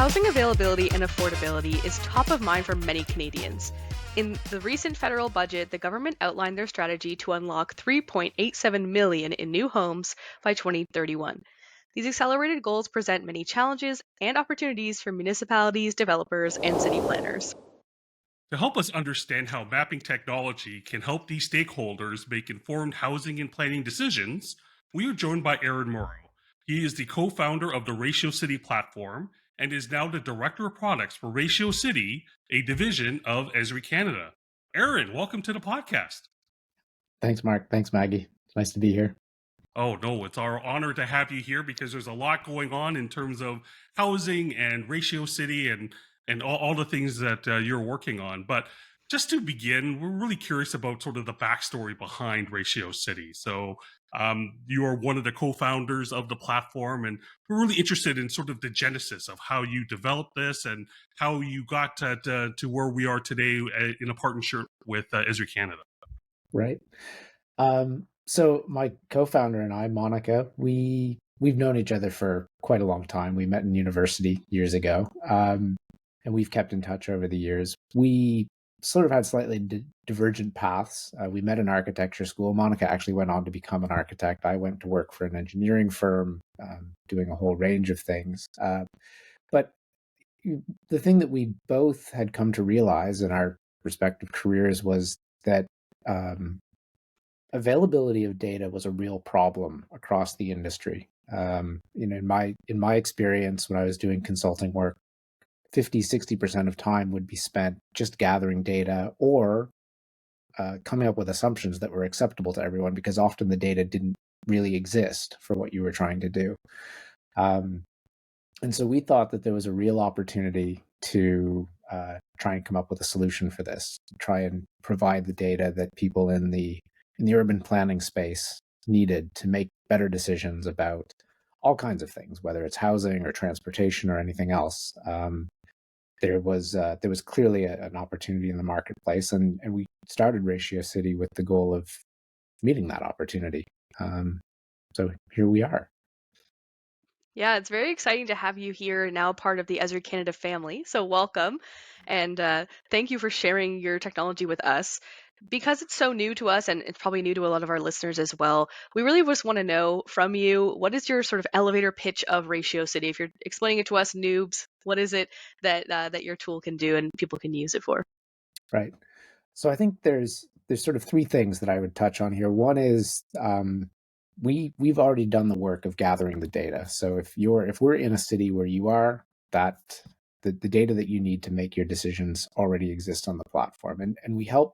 Housing availability and affordability is top of mind for many Canadians. In the recent federal budget, the government outlined their strategy to unlock 3.87 million in new homes by 2031. These accelerated goals present many challenges and opportunities for municipalities, developers, and city planners. To help us understand how mapping technology can help these stakeholders make informed housing and planning decisions, we are joined by Erin Morrow. He is the co founder of the Ratio.City platform and is now the director of products for Ratio.City, a division of Esri Canada. Erin, welcome to the podcast. Thanks, Mark. Thanks, Maggie. It's nice to be here. Oh, no, it's our honor to have you here because there's a lot going on in terms of housing and Ratio.City and all the things that you're working on. But just to begin, we're really curious about sort of the backstory behind Ratio.City. So you are one of the co-founders of the platform, and we're really interested in sort of the genesis of how you developed this and how you got to where we are today in a partnership with Esri Canada. Right. So my co-founder and I, Monica, we've known each other for quite a long time. We met in university years ago, and we've kept in touch over the years. We sort of had slightly divergent paths. We met in architecture school. Monica actually went on to become an architect. I went to work for an engineering firm, doing a whole range of things. But the thing that we both had come to realize in our respective careers was that availability of data was a real problem across the industry. In my experience, when I was doing consulting work, 50-60% of time would be spent just gathering data or coming up with assumptions that were acceptable to everyone, because often the data didn't really exist for what you were trying to do. And so we thought that there was a real opportunity to try and come up with a solution for this, try and provide the data that people in the urban planning space needed to make better decisions about all kinds of things, whether it's housing or transportation or anything else. There was clearly an opportunity in the marketplace, and we started Ratio.City with the goal of meeting that opportunity. So here we are. Yeah, it's very exciting to have you here now, part of the Esri Canada family. So welcome, and thank you for sharing your technology with us. Because it's so new to us, and it's probably new to a lot of our listeners as well, we really just want to know from you, what is your sort of elevator pitch of Ratio.City? If you're explaining it to us noobs, what is it that your tool can do and people can use it for? Right. So I think there's sort of three things that I would touch on here. One is we've already done the work of gathering the data. So if we're in a city where you are, that the data that you need to make your decisions already exist on the platform, and we help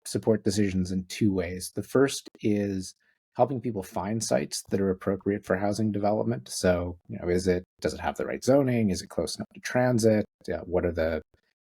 support decisions in two ways. The first is helping people find sites that are appropriate for housing development. So, does it have the right zoning? Is it close enough to transit? What are the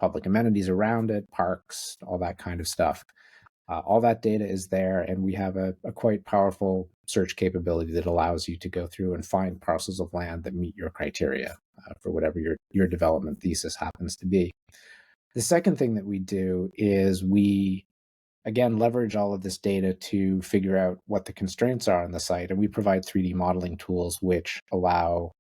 public amenities around it, parks, all that kind of stuff? All that data is there, and we have a quite powerful search capability that allows you to go through and find parcels of land that meet your criteria for whatever your development thesis happens to be. The second thing that we do is we again, leverage all of this data to figure out what the constraints are on the site. And we provide 3D modeling tools which allow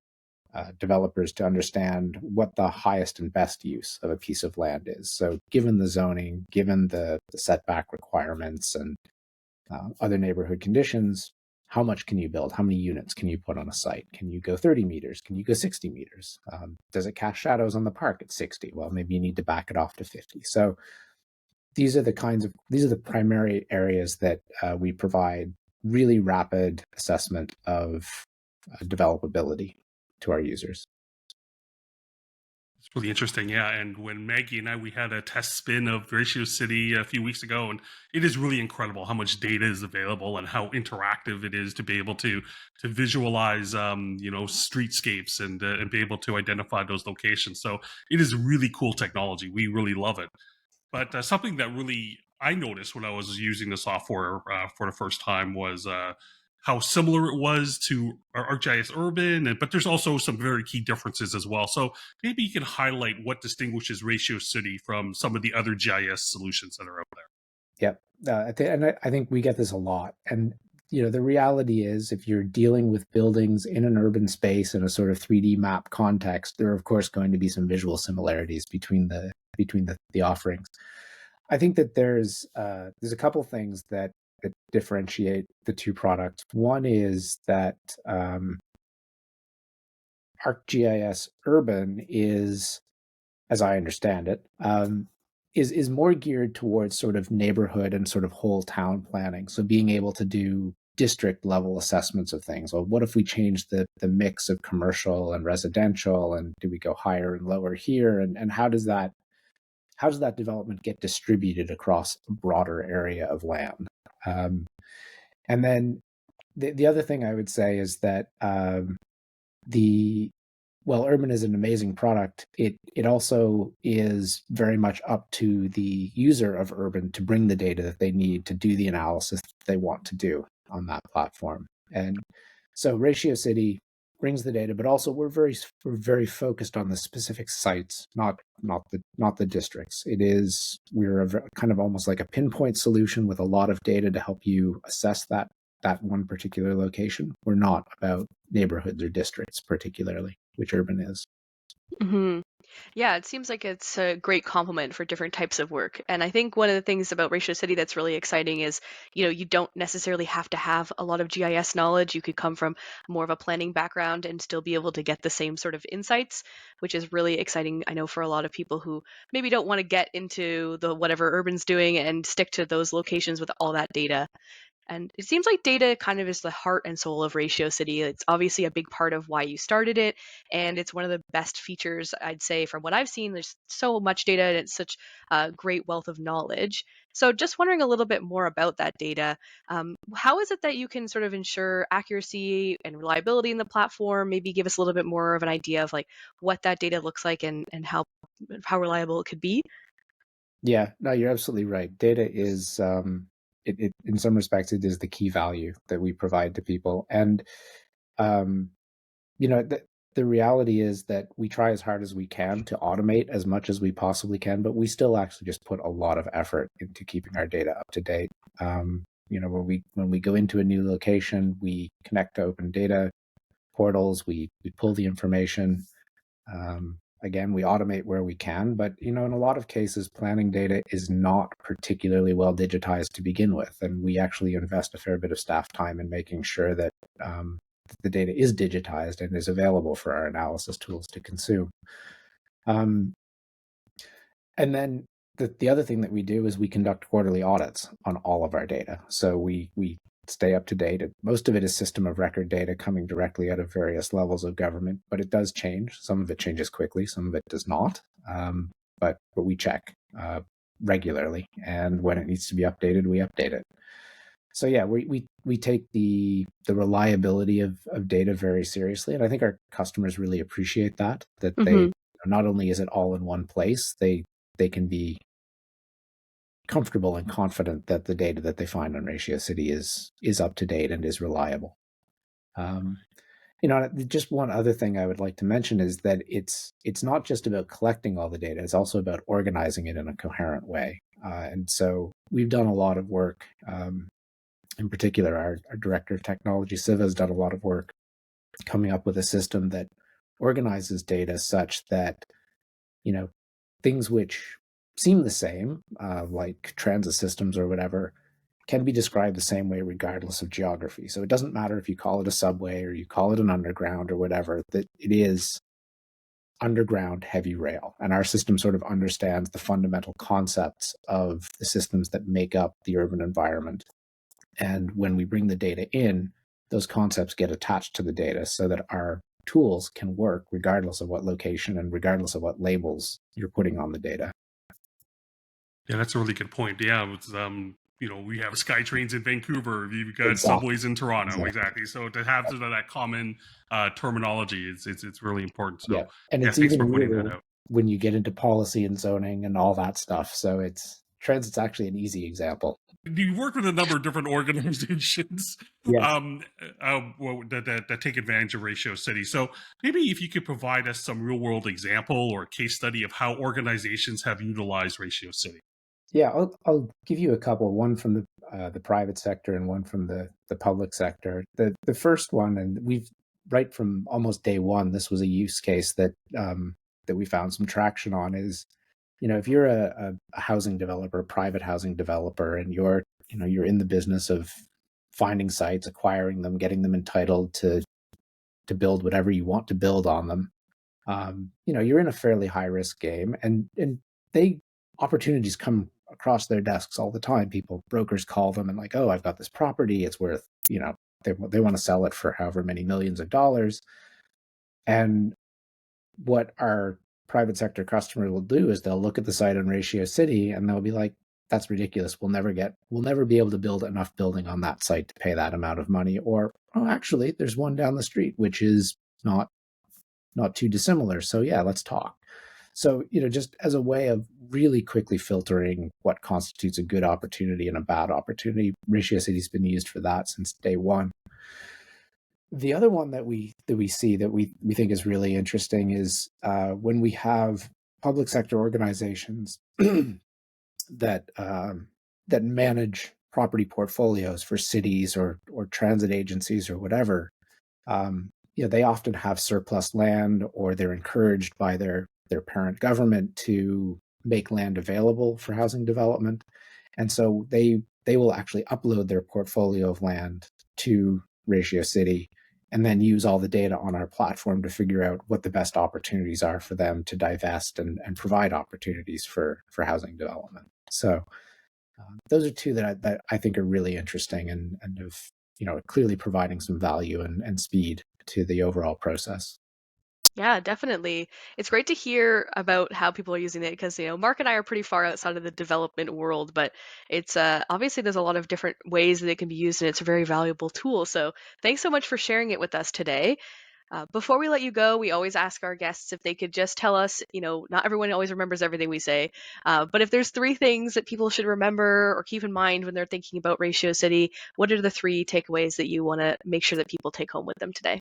developers to understand what the highest and best use of a piece of land is. So given the zoning, given the setback requirements and other neighborhood conditions, how much can you build? How many units can you put on a site? Can you go 30 meters? Can you go 60 meters? Does it cast shadows on the park at 60? Well, maybe you need to back it off to 50. So these are the primary areas that we provide really rapid assessment of developability to our users. It's really interesting, yeah. And when Maggie and we had a test spin of Ratio.City a few weeks ago, and it is really incredible how much data is available and how interactive it is to be able to visualize, streetscapes and be able to identify those locations. So it is really cool technology. We really love it. But something that really I noticed when I was using the software for the first time was how similar it was to ArcGIS Urban, but there's also some very key differences as well. So maybe you can highlight what distinguishes Ratio.City from some of the other GIS solutions that are out there. Yep. I think we get this a lot. And the reality is, if you're dealing with buildings in an urban space in a sort of 3D map context, there are of course going to be some visual similarities between the offerings. I think that there's a couple things that differentiate the two products. One is that ArcGIS Urban is, as I understand it, is more geared towards sort of neighborhood and sort of whole town planning. So being able to do district level assessments of things. Well, what if we change the mix of commercial and residential, and do we go higher and lower here? And how does that development get distributed across a broader area of land? And then the other thing I would say is that the well, Urban is an amazing product. It also is very much up to the user of Urban to bring the data that they need to do the analysis that they want to do on that platform. And so Ratio.City brings the data, but also we're very focused on the specific sites, not the districts. We're kind of almost like a pinpoint solution with a lot of data to help you assess that one particular location. We're not about neighborhoods or districts particularly, which Urban is. Hmm. Yeah, it seems like it's a great complement for different types of work. And I think one of the things about Ratio.City that's really exciting is, you don't necessarily have to have a lot of GIS knowledge. You could come from more of a planning background and still be able to get the same sort of insights, which is really exciting. I know for a lot of people who maybe don't want to get into the whatever Urban's doing and stick to those locations with all that data. And it seems like data kind of is the heart and soul of Ratio.City. It's obviously a big part of why you started it, and it's one of the best features, I'd say, from what I've seen. There's so much data, and it's such a great wealth of knowledge. So, just wondering a little bit more about that data. How is it that you can sort of ensure accuracy and reliability in the platform? Maybe give us a little bit more of an idea of like what that data looks like and how reliable it could be. Yeah, no, you're absolutely right. Data is, in some respects, it is the key value that we provide to people. And, um, the reality is that we try as hard as we can to automate as much as we possibly can, but we still actually just put a lot of effort into keeping our data up to date. When we go into a new location, we connect to open data portals, we pull the information. Again, we automate where we can, but in a lot of cases, planning data is not particularly well digitized to begin with, and we actually invest a fair bit of staff time in making sure that the data is digitized and is available for our analysis tools to consume. Um, and then the other thing that we do is we conduct quarterly audits on all of our data. So we stay up to date. Most of it is system of record data coming directly out of various levels of government, but it does change. Some of it changes quickly, some of it does not. But we check regularly, and when it needs to be updated, we update it. So yeah, we take the reliability of data very seriously, and I think our customers really appreciate that they Hmm. not only is it all in one place, they can be comfortable and confident that the data that they find on Ratio.City is up to date and is reliable. Um, just one other thing I would like to mention is that it's not just about collecting all the data; it's also about organizing it in a coherent way. And so we've done a lot of work. In particular, our director of technology, Siva, has done a lot of work coming up with a system that organizes data such that you know things which seem the same, like transit systems or whatever, can be described the same way regardless of geography. So it doesn't matter if you call it a subway or you call it an underground or whatever, that it is underground heavy rail. And our system sort of understands the fundamental concepts of the systems that make up the urban environment. And when we bring the data in, those concepts get attached to the data so that our tools can work regardless of what location and regardless of what labels you're putting on the data. Yeah, that's a really good point. Yeah, it's, we have SkyTrains in Vancouver. You've got Exactly. subways in Toronto. Exactly. Exactly. So to have sort of that common terminology, it's really important. Yeah. So And yeah, it's thanks even for pointing that weirder out. when you get into policy and zoning and all that stuff. So transit's actually an easy example. You work with a number of different organizations Yeah. that take advantage of Ratio.City. So maybe if you could provide us some real world example or case study of how organizations have utilized Ratio.City. Yeah, I'll give you a couple. One from the private sector and one from the public sector. The first one, and we've right from almost day one, this was a use case that we found some traction on. Is if you're a housing developer, a private housing developer, and you're in the business of finding sites, acquiring them, getting them entitled to build whatever you want to build on them. You're in a fairly high risk game, and they opportunities come across their desks all the time. Brokers call them and like, oh, I've got this property. It's worth, they want to sell it for however many millions of dollars. And what our private sector customer will do is they'll look at the site on Ratio.City and they'll be like, that's ridiculous. We'll never be able to build enough building on that site to pay that amount of money. Or, oh, actually, there's one down the street, which is not too dissimilar. So yeah, let's talk. So, just as a way of really quickly filtering what constitutes a good opportunity and a bad opportunity, Ratio.City's been used for that since day one. The other one that we see that we think is really interesting is when we have public sector organizations that that manage property portfolios for cities or transit agencies or whatever. They often have surplus land, or they're encouraged by their parent government to make land available for housing development, and so they will actually upload their portfolio of land to Ratio.City and then use all the data on our platform to figure out what the best opportunities are for them to divest and provide opportunities for housing development. So those are two that I think are really interesting and have clearly providing some value and speed to the overall process. Yeah, definitely. It's great to hear about how people are using it because, Mark and I are pretty far outside of the development world, but it's obviously there's a lot of different ways that it can be used and it's a very valuable tool. So thanks so much for sharing it with us today. Before we let you go, we always ask our guests if they could just tell us, not everyone always remembers everything we say, but if there's three things that people should remember or keep in mind when they're thinking about Ratio.City, what are the three takeaways that you want to make sure that people take home with them today?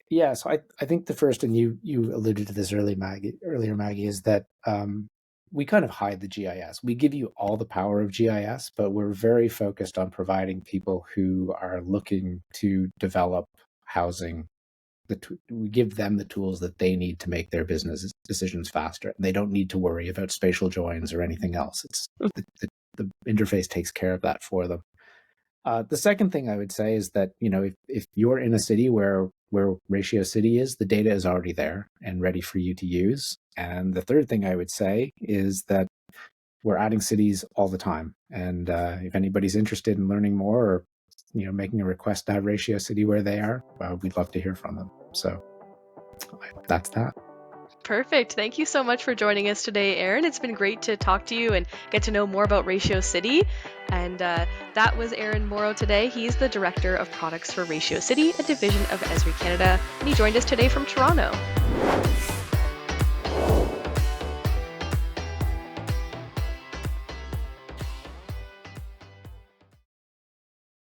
Yeah, so I think the first, and you alluded to this earlier, Maggie, is that we kind of hide the GIS. We give you all the power of GIS, but we're very focused on providing people who are looking to develop housing. We give them the tools that they need to make their business decisions faster. They don't need to worry about spatial joins or anything else. It's the interface takes care of that for them. The second thing I would say is that if you're in a city where Ratio.City is, the data is already there and ready for you to use. And the third thing I would say is that we're adding cities all the time. And if anybody's interested in learning more or making a request to have Ratio.City where they are, we'd love to hear from them. So that's that. Perfect. Thank you so much for joining us today, Erin. It's been great to talk to you and get to know more about Ratio.City. And that was Erin Morrow today. He's the Director of Products for Ratio.City, a division of Esri Canada. And he joined us today from Toronto.